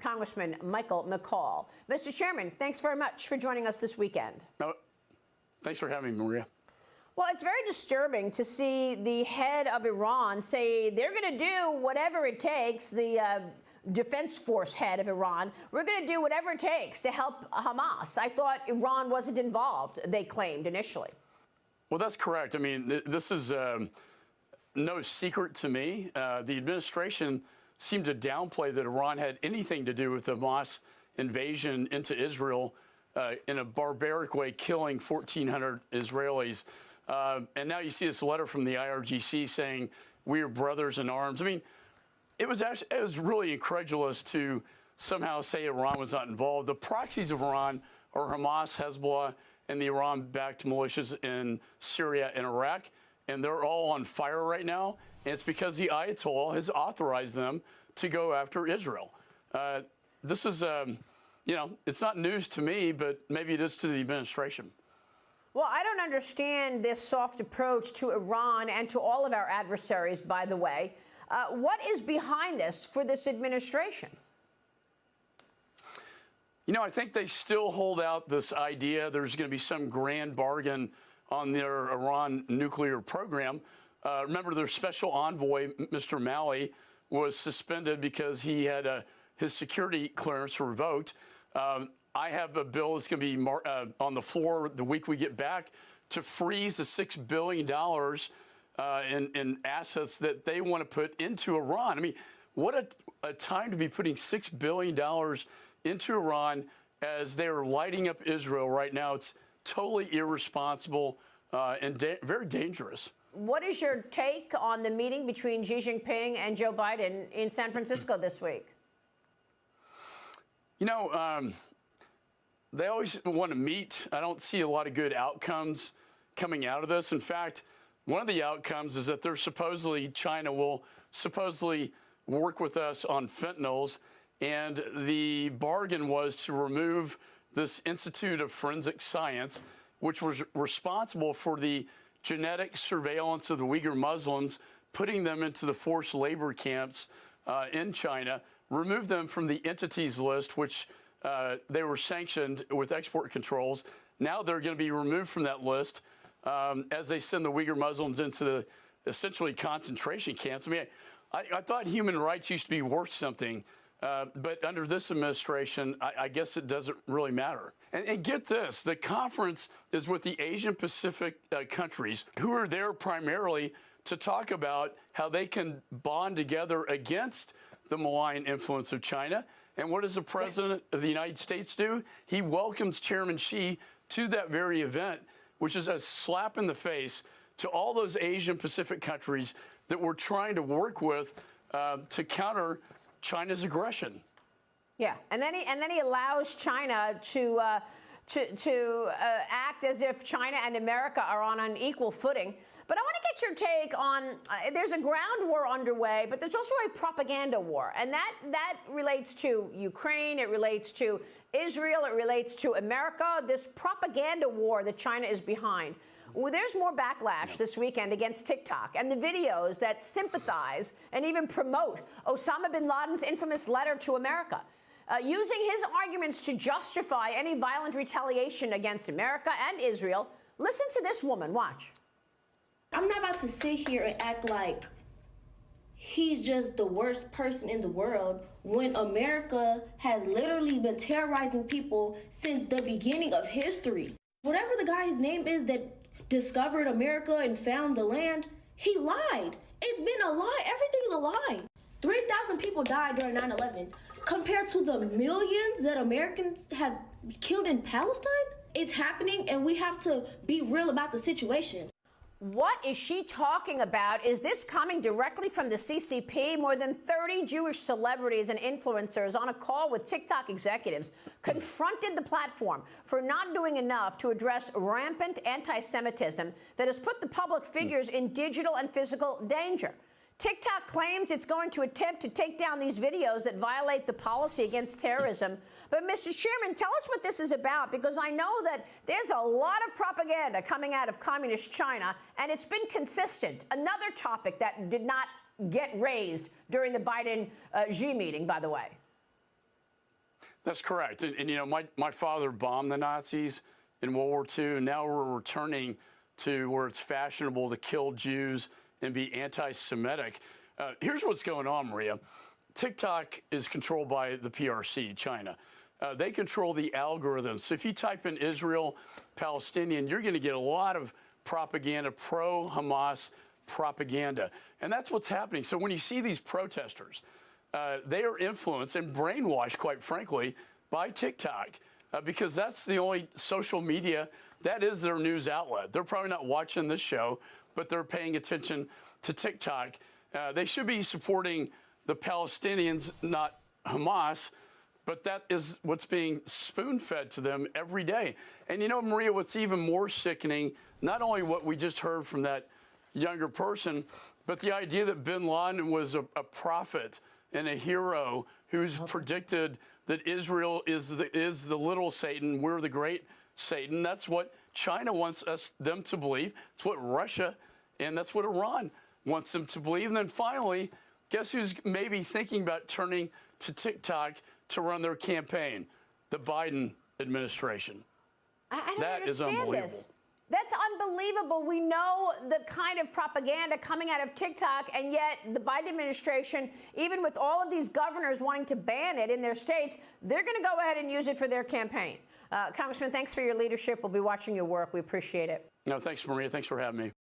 Congressman Michael McCaul. Mr. Chairman, thanks very much for joining us this weekend. No, thanks for having me, Maria. Well, it's very disturbing to see the head of Iran say they're going to do whatever it takes, the defense force head of Iran, we're going to do whatever it takes to help Hamas. I thought Iran wasn't involved, they claimed initially. Well, that's correct. I mean, this is no secret to me. The administration seemed to downplay that Iran had anything to do with the Hamas invasion into Israel in a barbaric way, killing 1,400 Israelis. And now you see this letter from the IRGC saying, we are brothers in arms. I mean, it was really incredulous to somehow say Iran was not involved. The proxies of Iran are Hamas, Hezbollah, and the Iran-backed militias in Syria and Iraq, and they're all on fire right now. And it's because the Ayatollah has authorized them to go after Israel. This is, it's not news to me, but maybe it is to the administration. Well, I don't understand this soft approach to Iran and to all of our adversaries, by the way. What is behind this for this administration? You know, I think they still hold out this idea there's going to be some grand bargain on their Iran nuclear program. Remember, their special envoy, Mr. Malley, was suspended because he had his security clearance revoked. I have a bill that's going to be on the floor the week we get back to freeze the $6 billion in assets that they want to put into Iran. I mean, what a time to be putting $6 billion into Iran as they are lighting up Israel right now. It's totally irresponsible and very dangerous. What is your take on the meeting between Xi Jinping and Joe Biden in San Francisco this week? You know, they always want to meet. I don't see a lot of good outcomes coming out of this. In fact, one of the outcomes is that China will supposedly work with us on fentanyls. And the bargain was to remove this Institute of Forensic Science, which was responsible for the genetic surveillance of the Uyghur Muslims, putting them into the forced labor camps in China, remove them from the entities list, which they were sanctioned with export controls. Now they're going to be removed from that list as they send the Uyghur Muslims into the essentially concentration camps. I mean, I thought human rights used to be worth something. But under this administration, I guess it doesn't really matter. And get this, the conference is with the Asian Pacific countries who are there primarily to talk about how they can bond together against the malign influence of China. And what does the President of the United States do? He welcomes Chairman Xi to that very event, which is a slap in the face to all those Asian Pacific countries that we're trying to work with to counter China's aggression. Yeah, and then he allows China to act as if China and America are on an equal footing. But I want to get your take on, there's a ground war underway, but there's also a propaganda war. And that relates to Ukraine, it relates to Israel, it relates to America, this propaganda war that China is behind. Well, there's more backlash this weekend against TikTok and the videos that sympathize and even promote Osama bin Laden's infamous letter to America, using his arguments to justify any violent retaliation against America and Israel. Listen to this woman. Watch. I'm not about to sit here and act like he's just the worst person in the world when America has literally been terrorizing people since the beginning of history. Whatever the guy's name is that discovered America and found the land, he lied. It's been a lie. Everything's a lie. 3,000 people died during 9/11 compared to the millions that Americans have killed in Palestine. It's happening, and we have to be real about the situation. What is she talking about? Is this coming directly from the CCP? More than 30 Jewish celebrities and influencers on a call with TikTok executives confronted the platform for not doing enough to address rampant anti-Semitism that has put the public figures in digital and physical danger. TikTok claims it's going to attempt to take down these videos that violate the policy against terrorism. But, Mr. Chairman, tell us what this is about, because I know that there's a lot of propaganda coming out of communist China, and it's been consistent. Another topic that did not get raised during the Biden-Xi meeting, by the way. That's correct. And you know, my father bombed the Nazis in World War II, and now we're returning to where it's fashionable to kill Jews and be anti-Semitic. Here's what's going on, Maria. TikTok is controlled by the PRC, China. They control the algorithms. So if you type in Israel, Palestinian, you're going to get a lot of propaganda, pro-Hamas propaganda. And that's what's happening. So when you see these protesters, they are influenced and brainwashed, quite frankly, by TikTok because that's the only social media that is their news outlet. They're probably not watching this show, but they're paying attention to TikTok. They should be supporting the Palestinians, not Hamas, but that is what's being spoon-fed to them every day. And you know, Maria, what's even more sickening, not only what we just heard from that younger person, but the idea that bin Laden was a prophet and a hero who's predicted that Israel is the little Satan, we're the great Satan. That's what China wants them to believe. It's what Russia and that's what Iran wants them to believe. And then finally, guess who's maybe thinking about turning to TikTok to run their campaign? The Biden administration. I don't that understand is unbelievable. this. That's unbelievable. We know the kind of propaganda coming out of TikTok, and yet the Biden administration, even with all of these governors wanting to ban it in their states, they're going to go ahead and use it for their campaign. Congressman, thanks for your leadership. We'll be watching your work. We appreciate it. No, thanks, Maria. Thanks for having me.